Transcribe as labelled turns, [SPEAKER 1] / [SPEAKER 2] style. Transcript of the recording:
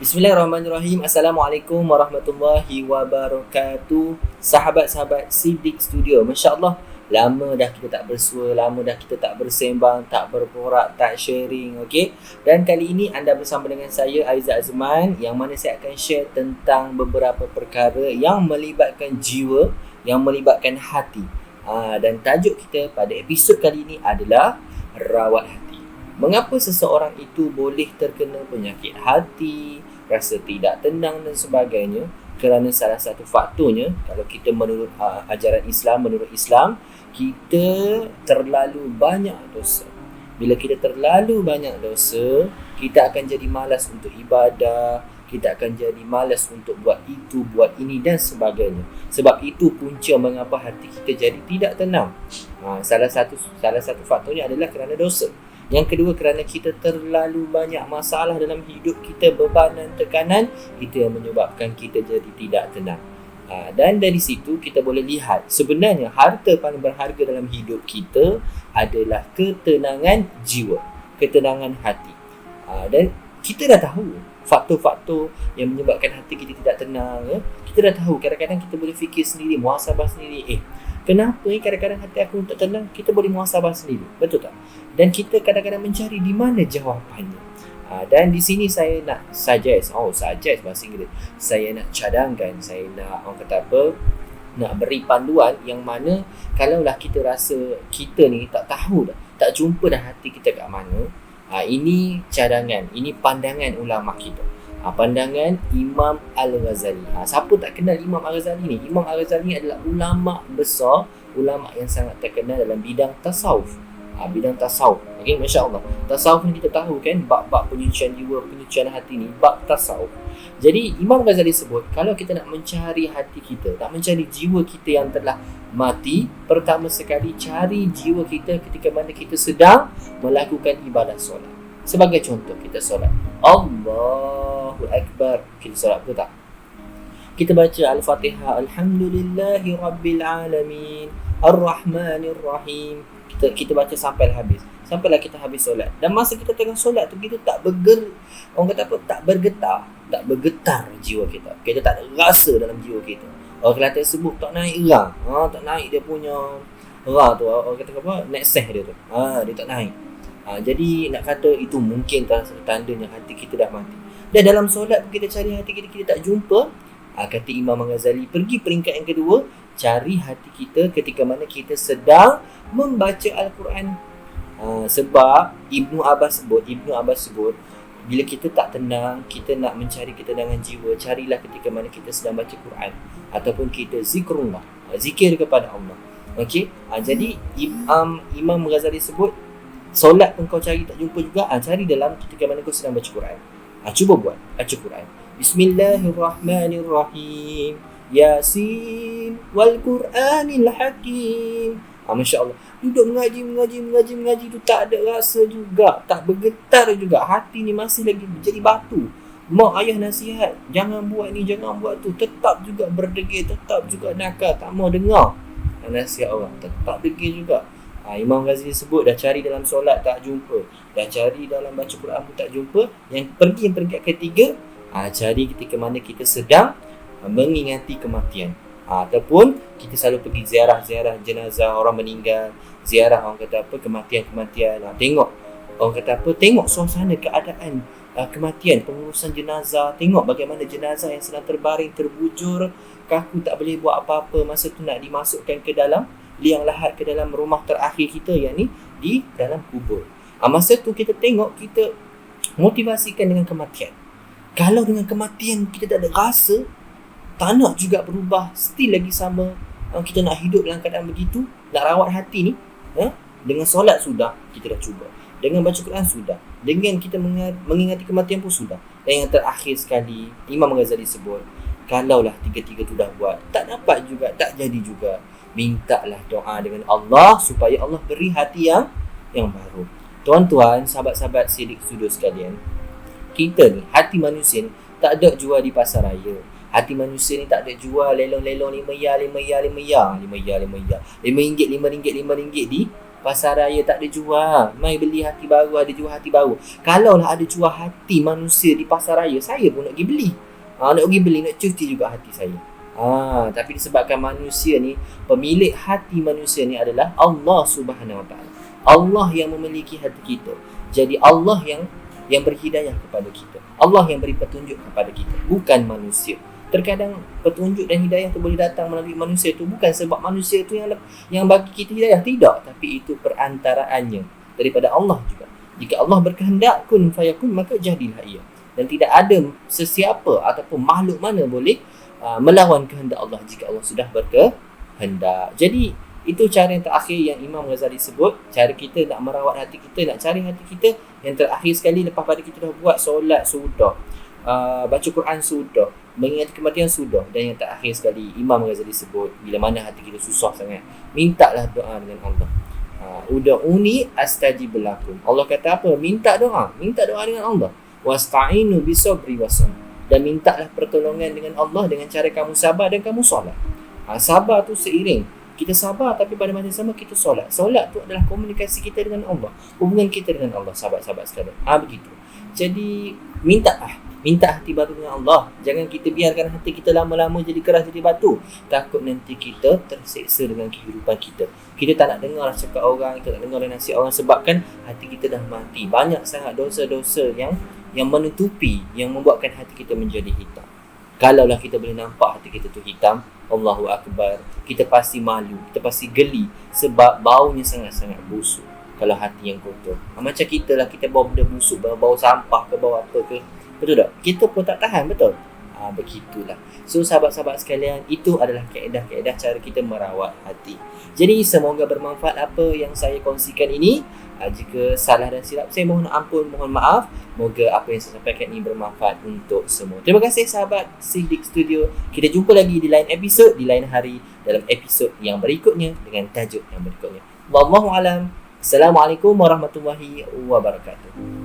[SPEAKER 1] Bismillahirrahmanirrahim. Assalamualaikum warahmatullahi wabarakatuh. Sahabat-sahabat Siddiq Studio. Masya Allah, lama dah kita tak bersua, lama dah kita tak bersembang, tak berporak, tak sharing, okey? Dan kali ini anda bersama dengan saya Aizat Azman, yang mana saya akan share tentang beberapa perkara yang melibatkan jiwa, yang melibatkan hati. Dan tajuk kita pada episod kali ini adalah rawat hati. Mengapa seseorang itu boleh terkena penyakit hati, rasa tidak tenang dan sebagainya? Kerana salah satu faktornya, kalau kita menurut ajaran Islam, menurut Islam, kita terlalu banyak dosa. Bila kita terlalu banyak dosa, kita akan jadi malas untuk ibadah, kita akan jadi malas untuk buat itu, buat ini dan sebagainya. Sebab itu punca mengapa hati kita jadi tidak tenang. Salah satu faktornya adalah kerana dosa. Yang kedua, kerana kita terlalu banyak masalah dalam hidup kita, beban dan tekanan, itu yang menyebabkan kita jadi tidak tenang. Dan dari situ kita boleh lihat sebenarnya harta paling berharga dalam hidup kita adalah ketenangan jiwa, ketenangan hati. Dan kita dah tahu faktor-faktor yang menyebabkan hati kita tidak tenang. Kita dah tahu, kadang-kadang kita boleh fikir sendiri, muhasabah sendiri. Kenapa kadang-kadang hati aku tak tenang? Kita boleh muhasabah sendiri, betul tak? Dan kita kadang-kadang mencari di mana jawapannya. Dan di sini saya nak suggest bahasa Inggeris. Saya nak cadangkan, saya nak nak beri panduan yang mana kalaulah kita rasa kita ni tak tahu dah, tak jumpa dah hati kita kat mana, ini cadangan, ini pandangan ulama kita. Pandangan Imam Al-Ghazali. Siapa tak kenal Imam Al-Ghazali ni? Imam Al-Ghazali ni adalah ulama besar, ulama yang sangat terkenal dalam bidang tasawuf. Bidang tasawuf. Okay, Masya Allah. Tasawuf ni kita tahu kan, bab-bab penyucian jiwa, penyucian hati ni, bab tasawuf. Jadi Imam Ghazali sebut, kalau kita nak mencari hati kita, nak mencari jiwa kita yang telah mati, pertama sekali cari jiwa kita ketika mana kita sedang melakukan ibadah solat. Sebagai contoh, kita solat, Allahu Akbar. Kita solat betul tak? Kita baca Al-Fatihah, Alhamdulillahi Rabbil Alamin, Ar-Rahmanir-Rahim. Kita baca sampai habis. Sampailah kita habis solat. Dan masa kita tengah solat tu, kita tak tak bergetar jiwa kita. Kita tak ada rasa dalam jiwa kita. Orang Kelantan sebut tak naik rang. Tak naik dia punya rang tu. Orang kata apa? Naik seh dia tu. Dia tak naik. Jadi nak kata itu mungkin tandanya hati kita dah mati. Dan dalam solat kita cari hati kita tak jumpa. Kata Imam Ghazali, pergi peringkat yang kedua, cari hati kita ketika mana kita sedang membaca Al-Quran. Sebab Ibnu Abbas sebut, bila kita tak tenang, kita nak mencari ketenangan jiwa, carilah ketika mana kita sedang baca Quran ataupun kita zikrullah, zikir kepada Allah. Okey. Jadi Imam Ghazali sebut, solat pun kau cari tak jumpa juga, cari dalam ketika mana kau sedang baca Quran. Cuba buat baca Quran. Bismillahirrahmanirrahim. Yasin wal Quranil Hakim. Masya Allah. Duduk mengaji tu tak ada rasa juga, tak bergetar juga. Hati ni masih lagi jadi batu. Mak ayah nasihat, jangan buat ni, jangan buat tu, tetap juga berdegil, tetap juga nakal, tak mau dengar nasihat orang, tetap degil juga. Imam Ghazali sebut, dah cari dalam solat tak jumpa, dah cari dalam baca Quran pun tak jumpa. Yang peringkat ketiga, cari ketika mana kita sedang mengingati kematian, ataupun kita selalu pergi ziarah jenazah orang meninggal, ziarah orang kata apa, kematian. Tengok orang kata apa, tengok suasana keadaan kematian, pengurusan jenazah. Tengok bagaimana jenazah yang sedang terbaring, terbujur, kaku, tak boleh buat apa-apa, masa tu nak dimasukkan ke dalam liang lahat, ke dalam rumah terakhir kita, yang ni di dalam kubur. Masa tu kita tengok, kita motivasikan dengan kematian. Kalau dengan kematian kita tak ada rasa, tak nak juga berubah, still lagi sama, kita nak hidup dalam keadaan begitu, nak rawat hati ni, dengan solat sudah, kita dah cuba, dengan baca Quran sudah, dengan kita mengingati kematian pun sudah. Dan yang terakhir sekali, Imam Ghazali sebut, kalaulah tiga-tiga tu dah buat, tak dapat juga, tak jadi juga, mintalah doa dengan Allah supaya Allah beri hati yang baru. Tuan-tuan, sahabat-sahabat Siddiq Studio sekalian, kita ni, hati manusia ni tak ada jual di pasar raya. Hati manusia ni tak ada jual lelong-lelong RM5 di Pasaraya tak ada jual. Mai beli hati baru, ada jual hati baru. Kalaulah ada jual hati manusia di pasaraya, saya pun nak pergi beli. Nak pergi beli, nak cuci juga hati saya. Tapi disebabkan manusia ni, pemilik hati manusia ni adalah Allah Subhanahu Wa Taala. Allah yang memiliki hati kita. Jadi Allah yang berhidayah kepada kita. Allah yang beri petunjuk kepada kita, bukan manusia. Terkadang petunjuk dan hidayah tu boleh datang melalui manusia tu, bukan sebab manusia tu yang bagi kita hidayah, tidak, tapi itu perantaraannya daripada Allah juga. Jika Allah berkehendak kun fayakun, maka jadilah ia. Dan tidak ada sesiapa ataupun makhluk mana boleh melawan kehendak Allah jika Allah sudah berkehendak. Jadi itu cara yang terakhir yang Imam Ghazali sebut, cara kita nak merawat hati kita, nak cari hati kita. Yang terakhir sekali, lepas pada kita dah buat solat sudah, baca Quran sudah, mengingati kematian sudah, dan yang terakhir sekali Imam Ghazali sebut, bila mana hati kita susah sangat, mintalah doa dengan Allah. Ud'uni astajib lakum. Allah kata apa? Minta doa dengan Allah. Wasta'inu bisabri wassalam. Dan mintalah pertolongan dengan Allah dengan cara kamu sabar dan kamu solat. Sabar tu seiring kita sabar, tapi pada masa sama kita solat. Solat tu adalah komunikasi kita dengan Allah, hubungan kita dengan Allah, sahabat-sahabat sekalian. Begitu. Jadi minta hati baru dengan Allah. Jangan kita biarkan hati kita lama-lama jadi keras, jadi batu. Takut nanti kita terseksa dengan kehidupan kita. Kita tak nak dengar cakap orang, kita tak nak dengar nasihat orang, sebabkan hati kita dah mati. Banyak sangat dosa-dosa yang menutupi, yang membuatkan hati kita menjadi hitam. Kalaulah kita boleh nampak hati kita tu hitam, Allahu Akbar, kita pasti malu, kita pasti geli, sebab baunya sangat-sangat busuk. Kalau hati yang kotor, macam kita lah, kita bawa benda busuk, bau sampah ke, bau apa ke, betul tak? Kita pun tak tahan, betul? Begitulah. So sahabat-sahabat sekalian, itu adalah kaedah-kaedah cara kita merawat hati. Jadi semoga bermanfaat apa yang saya kongsikan ini. Jika salah dan silap, saya mohon ampun, mohon maaf. Moga apa yang saya sampaikan ini bermanfaat untuk semua. Terima kasih sahabat Siddiq Studio. Kita jumpa lagi di lain episod, di lain hari, dalam episod yang berikutnya dengan tajuk yang berikutnya. Wallahu alam. Assalamualaikum warahmatullahi wabarakatuh.